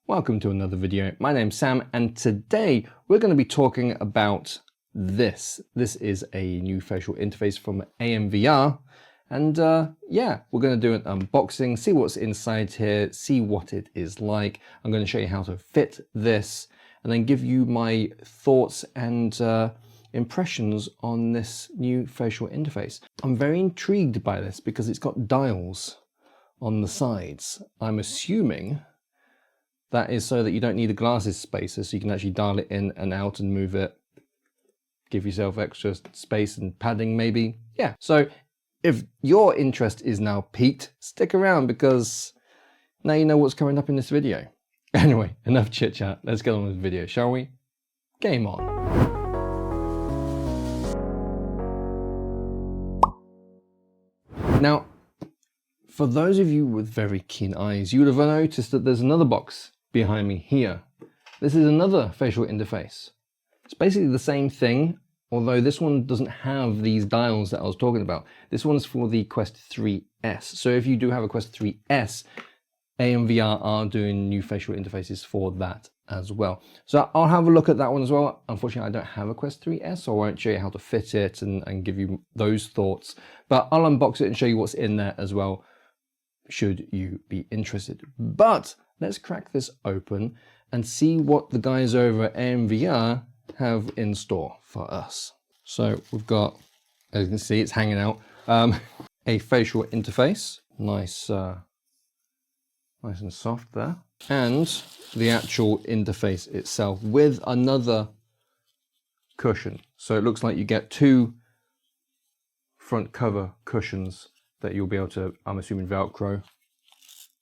Welcome to another video. My name's Sam and today we're going to be talking about this. This is a new facial interface from AMVR and yeah, we're going to do an unboxing, see what's inside here, see what it is like. I'm going to show you how to fit this and then give you my thoughts and impressions on this new facial interface. I'm very intrigued by this because it's got dials on the sides. I'm assuming that is so that you don't need a glasses spacer, so you can actually dial it in and out and move it, give yourself extra space and padding maybe. Yeah, so if your interest is now piqued, stick around because now you know what's coming up in this video. Anyway, enough chit chat, let's get on with the video, shall we? Game on. Now, for those of you with very keen eyes, you would have noticed that there's another box behind me here. This is another facial interface. It's basically the same thing, although this one doesn't have these dials that I was talking about. This one's for the Quest 3S. So if you do have a Quest 3S, AMVR are doing new facial interfaces for that as well. So I'll have a look at that one as well. Unfortunately, I don't have a Quest 3S, so I won't show you how to fit it and give you those thoughts. But I'll unbox it and show you what's in there as well, should you be interested. But let's crack this open and see what the guys over at AMVR have in store for us. So we've got, as you can see, it's hanging out, a facial interface, nice and soft there, and the actual interface itself with another cushion. So it looks like you get two front cover cushions that you'll be able to, I'm assuming, Velcro.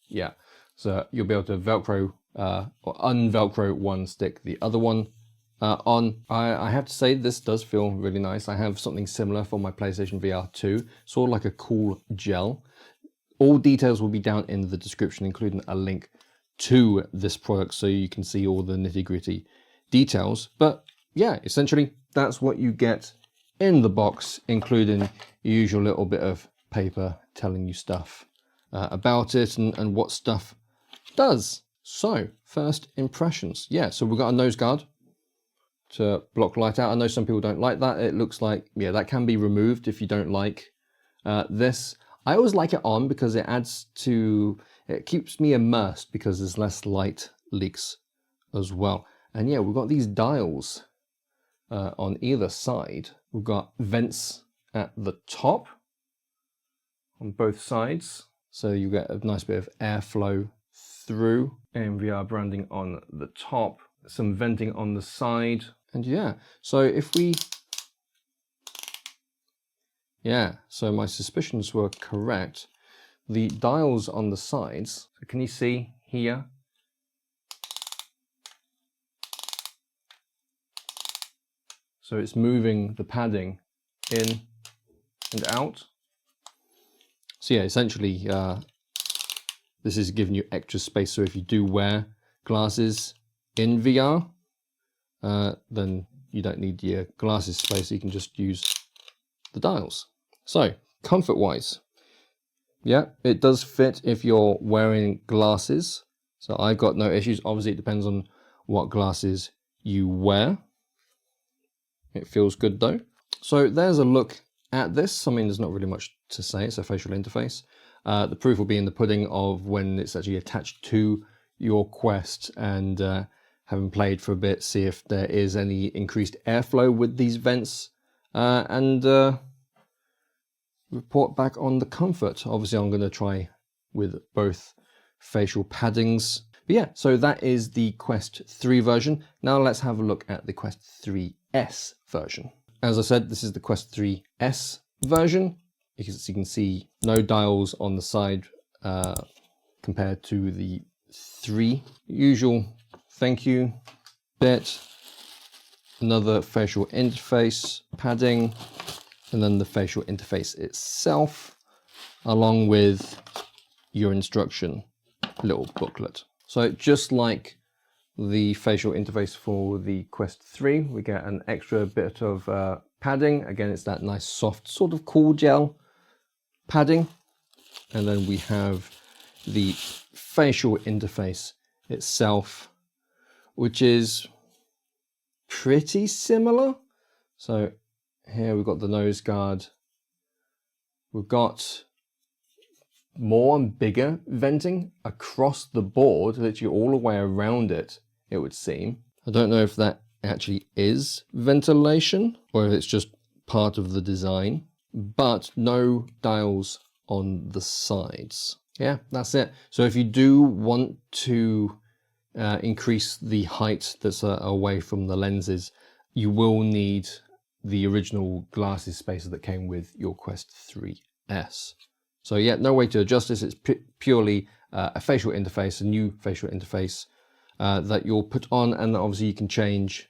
Yeah, so you'll be able to Velcro or unvelcro one, stick the other one on. I have to say this does feel really nice. I have something similar for my PlayStation VR 2, sort of like a cool gel. All details will be down in the description, including a link to this product so you can see all the nitty-gritty details. But yeah, essentially that's what you get in the box, including the usual little bit of paper telling you stuff about it and what stuff does. So first impressions. Yeah, so we've got a nose guard to block light out. I know some people don't like that. It looks like, yeah, that can be removed if you don't like this. I always like it on because it adds to, it keeps me immersed because there's less light leaks as well. And yeah, we've got these dials on either side. We've got vents at the top on both sides, so you get a nice bit of airflow through. AMVR branding on the top, some venting on the side, and yeah, so if we, yeah, so my suspicions were correct. The dials on the sides, so can you see here? So it's moving the padding in and out. So yeah, essentially, this is giving you extra space. So if you do wear glasses in VR, then you don't need your glasses space. You can just use the dials. So comfort-wise, yeah, it does fit if you're wearing glasses. So I've got no issues. Obviously, it depends on what glasses you wear. It feels good though. So there's a look at this. I mean, there's not really much to say. It's a facial interface. The proof will be in the pudding of when it's actually attached to your Quest and having played for a bit, see if there is any increased airflow with these vents and report back on the comfort. Obviously, I'm going to try with both facial paddings. But yeah, so that is the Quest 3 version. Now let's have a look at the Quest 3S version. As I said, this is the Quest 3S version. Because you can see no dials on the side compared to the 3. Usual thank you bit, another facial interface padding, and then the facial interface itself, along with your instruction little booklet. So just like the facial interface for the Quest 3, we get an extra bit of padding. Again, it's that nice soft sort of cool gel padding, and then we have the facial interface itself, which is pretty similar. So here we've got the nose guard. We've got more and bigger venting across the board, literally all the way around it, it would seem. I don't know if that actually is ventilation or if it's just part of the design, but no dials on the sides. Yeah, that's it. So if you do want to increase the height that's away from the lenses, you will need the original glasses spacer that came with your Quest 3S. So yeah, no way to adjust this. It's purely a facial interface, a new facial interface that you'll put on, and obviously you can change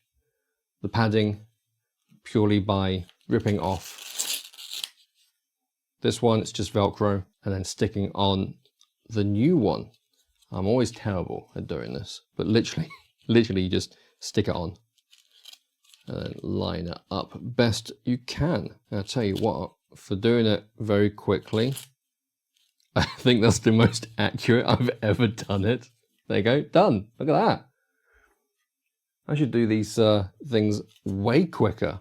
the padding purely by ripping off this one. It's just Velcro, and then sticking on the new one. I'm always terrible at doing this, but literally you just stick it on and then line it up best you can. And I'll tell you what, for doing it very quickly, I think that's the most accurate I've ever done it. There you go, done. Look at that. I should do these things way quicker.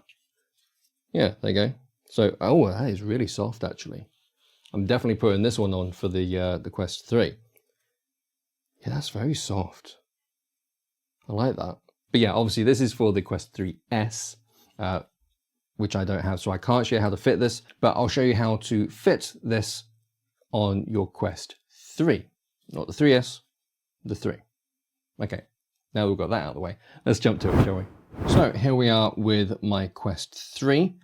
Yeah, there you go. So, oh, that is really soft actually. I'm definitely putting this one on for the Quest 3. Yeah, that's very soft. I like that. But yeah, obviously this is for the Quest 3S, which I don't have, so I can't show you how to fit this, but I'll show you how to fit this on your Quest 3. Not the 3S, the 3. Okay, now we've got that out of the way. Let's jump to it, shall we? So here we are with my Quest 3,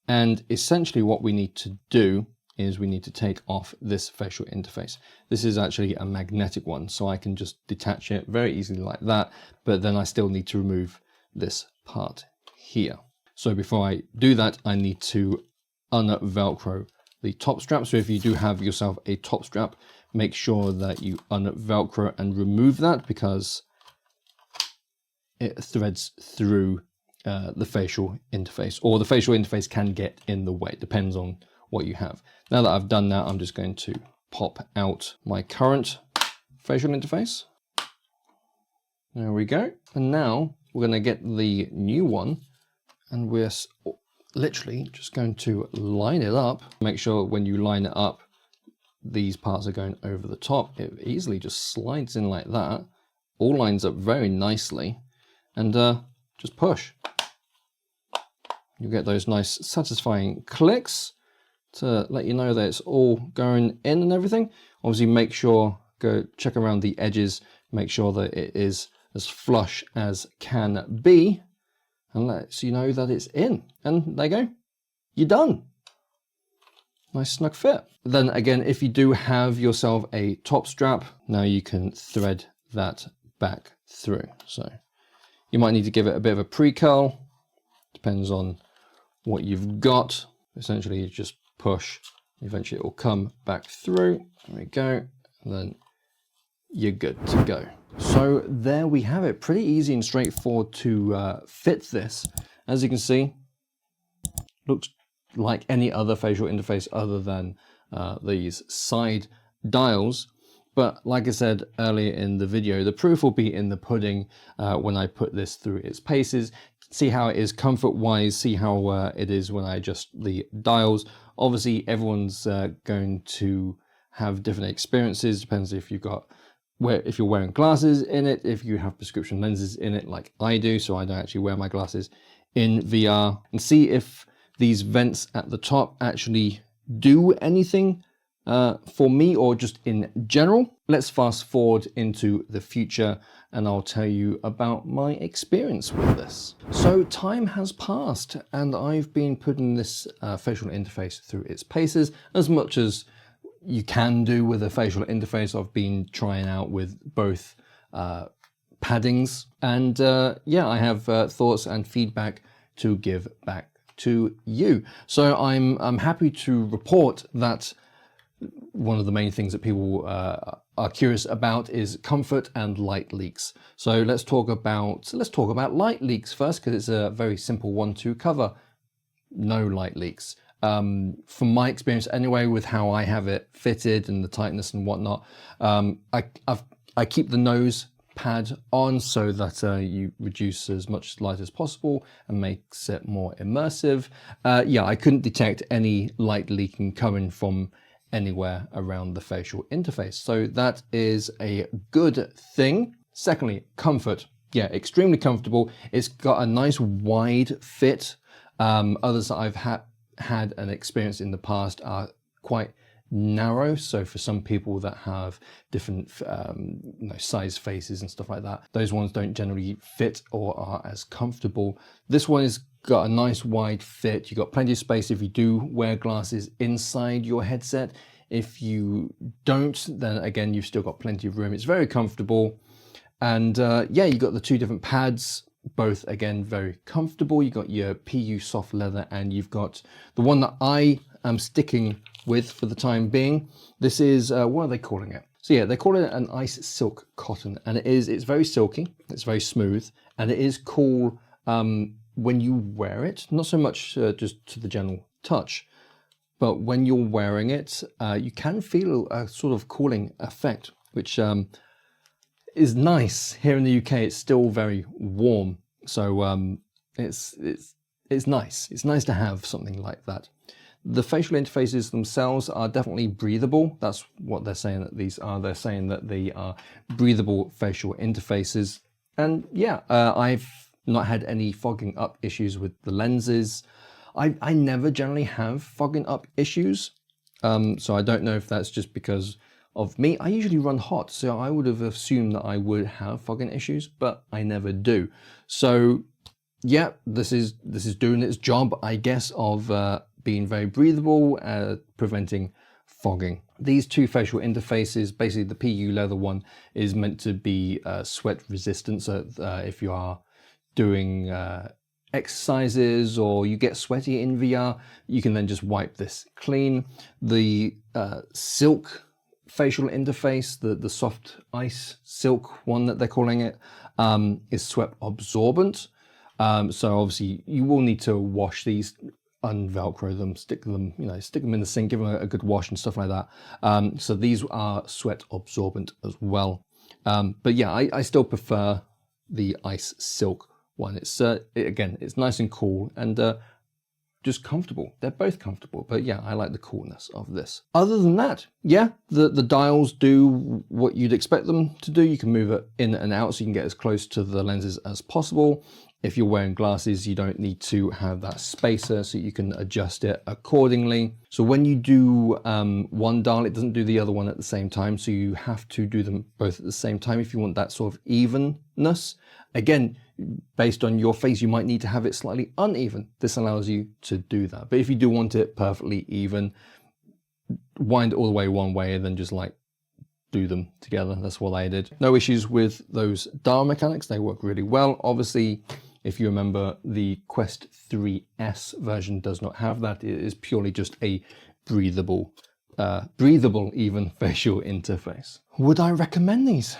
and essentially what we need to do is we need to take off this facial interface. This is actually a magnetic one, so I can just detach it very easily like that, but then I still need to remove this part here. So before I do that, I need to un-Velcro the top strap. So if you do have yourself a top strap, make sure that you un-Velcro and remove that, because it threads through the facial interface, or the facial interface can get in the way, depends on what you have. Now that I've done that, I'm just going to pop out my current facial interface. There we go. And now we're going to get the new one, and we're literally just going to line it up. Make sure when you line it up, these parts are going over the top. It easily just slides in like that. All lines up very nicely, and just push. You get those nice satisfying clicks to let you know that it's all going in and everything. Obviously make sure, go check around the edges, make sure that it is as flush as can be, and lets you know that it's in. And there you go, you're done. Nice snug fit. Then again, if you do have yourself a top strap, now you can thread that back through. So you might need to give it a bit of a pre-curl, depends on what you've got. Essentially you just push, eventually it will come back through. There we go, and then you're good to go. So there we have it, pretty easy and straightforward to fit this. As you can see, looks like any other facial interface other than these side dials. But like I said earlier in the video, the proof will be in the pudding when I put this through its paces. See how it is comfort-wise, see how it is when I adjust the dials. Obviously, everyone's going to have different experiences. Depends if you've got, if you're wearing glasses in it, if you have prescription lenses in it like I do, so I don't actually wear my glasses in VR. And see if these vents at the top actually do anything for me, or just in general. Let's fast forward into the future and I'll tell you about my experience with this. So time has passed and I've been putting this facial interface through its paces as much as you can do with a facial interface. I've been trying out with both paddings, and yeah, I have thoughts and feedback to give back to you. So I'm happy to report that one of the main things that people are curious about is comfort and light leaks. So let's talk about light leaks first, because it's a very simple one to cover. No light leaks. From my experience anyway, with how I have it fitted and the tightness and whatnot, I keep the nose pad on so that you reduce as much light as possible and makes it more immersive. Yeah, I couldn't detect any light leaking coming from anywhere around the facial interface, so that is a good thing. Secondly, comfort. Yeah, extremely comfortable. It's got a nice wide fit. Others that I've had an experience in the past are quite narrow, so for some people that have different size faces and stuff like that, those ones don't generally fit or are as comfortable. This one has got a nice wide fit. You've got plenty of space if you do wear glasses inside your headset. If you don't, then again, you've still got plenty of room. It's very comfortable. And yeah, you got the two different pads, both again very comfortable. You got your PU soft leather, and you've got the one that I am sticking with for the time being. This is what are they calling it? So yeah, they call it an ice silk cotton, and it's very silky, it's very smooth, and it is cool when you wear it. Not so much just to the general touch, but when you're wearing it, you can feel a sort of cooling effect, which is nice. Here in the UK, it's still very warm, so it's nice. It's nice to have something like that. The facial interfaces themselves are definitely breathable. That's what they're saying that these are. They're saying that they are breathable facial interfaces. And yeah, I've not had any fogging up issues with the lenses. I never generally have fogging up issues. So I don't know if that's just because of me. I usually run hot, so I would have assumed that I would have fogging issues, but I never do. So yeah, this is doing its job, I guess, of being very breathable, preventing fogging. These two facial interfaces, basically the PU leather one is meant to be sweat resistant, so if you are doing exercises or you get sweaty in VR, you can then just wipe this clean. The silk facial interface, the soft ice silk one that they're calling it, is sweat absorbent. So obviously you will need to wash these, unvelcro them, stick them in the sink, give them a good wash and stuff like that. So these are sweat absorbent as well. But yeah, I still prefer the ice silk one. It's again, it's nice and cool and just comfortable. They're both comfortable, but yeah, I like the coolness of this. Other than that, yeah, the dials do what you'd expect them to do. You can move it in and out so you can get as close to the lenses as possible. If you're wearing glasses, you don't need to have that spacer, so you can adjust it accordingly. So when you do one dial, it doesn't do the other one at the same time, so you have to do them both at the same time if you want that sort of evenness. Again, based on your face, you might need to have it slightly uneven. This allows you to do that. But if you do want it perfectly even, wind it all the way one way and then just like do them together. That's what I did. No issues with those dial mechanics. They work really well. Obviously, if you remember, the Quest 3S version does not have that. It is purely just a breathable even facial interface. Would I recommend these?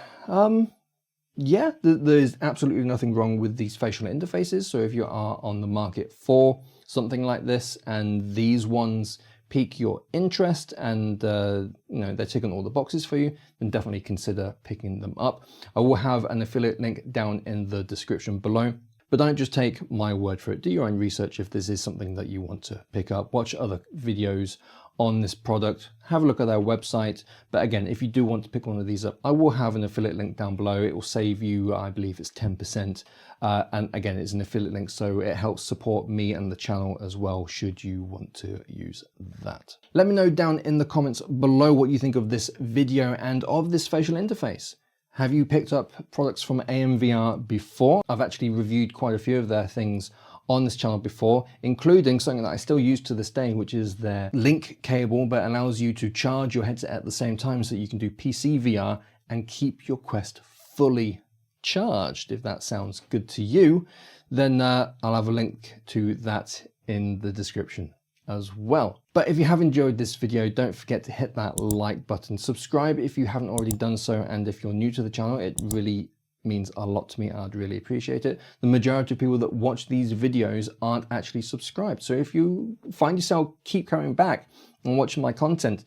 Yeah, there's absolutely nothing wrong with these facial interfaces. So if you are on the market for something like this and these ones pique your interest and they're ticking all the boxes for you, then definitely consider picking them up. I will have an affiliate link down in the description below. But don't just take my word for it. Do your own research if this is something that you want to pick up. Watch other videos on this product. Have a look at their website. But again, if you do want to pick one of these up, I will have an affiliate link down below. It will save you, I believe it's 10%. And again, it's an affiliate link, so it helps support me and the channel as well, should you want to use that. Let me know down in the comments below what you think of this video and of this facial interface. Have you picked up products from AMVR before? I've actually reviewed quite a few of their things on this channel before, including something that I still use to this day, which is their link cable, but allows you to charge your headset at the same time so that you can do PC VR and keep your Quest fully charged. If that sounds good to you, then I'll have a link to that in the description as well. But if you have enjoyed this video, don't forget to hit that like button, subscribe if you haven't already done so, and if you're new to the channel, it really means a lot to me. I'd really appreciate it. The majority of people that watch these videos aren't actually subscribed, so if you find yourself keep coming back and watching my content,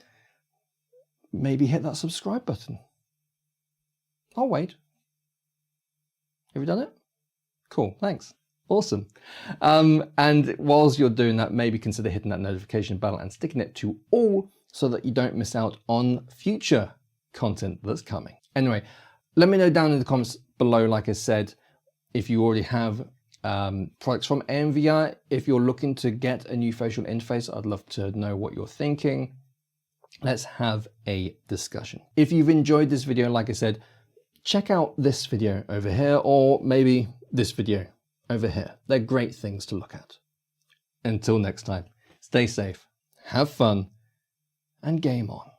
maybe hit that subscribe button. I'll wait. Have you done it? Cool, thanks. Awesome. And whilst you're doing that, maybe consider hitting that notification bell and sticking it to all so that you don't miss out on future content that's coming. Anyway, let me know down in the comments below, like I said, if you already have products from AMVR. If you're looking to get a new facial interface, I'd love to know what you're thinking. Let's have a discussion. If you've enjoyed this video, like I said, check out this video over here, or maybe this video over here. They're great things to look at. Until next time, stay safe, have fun, and game on.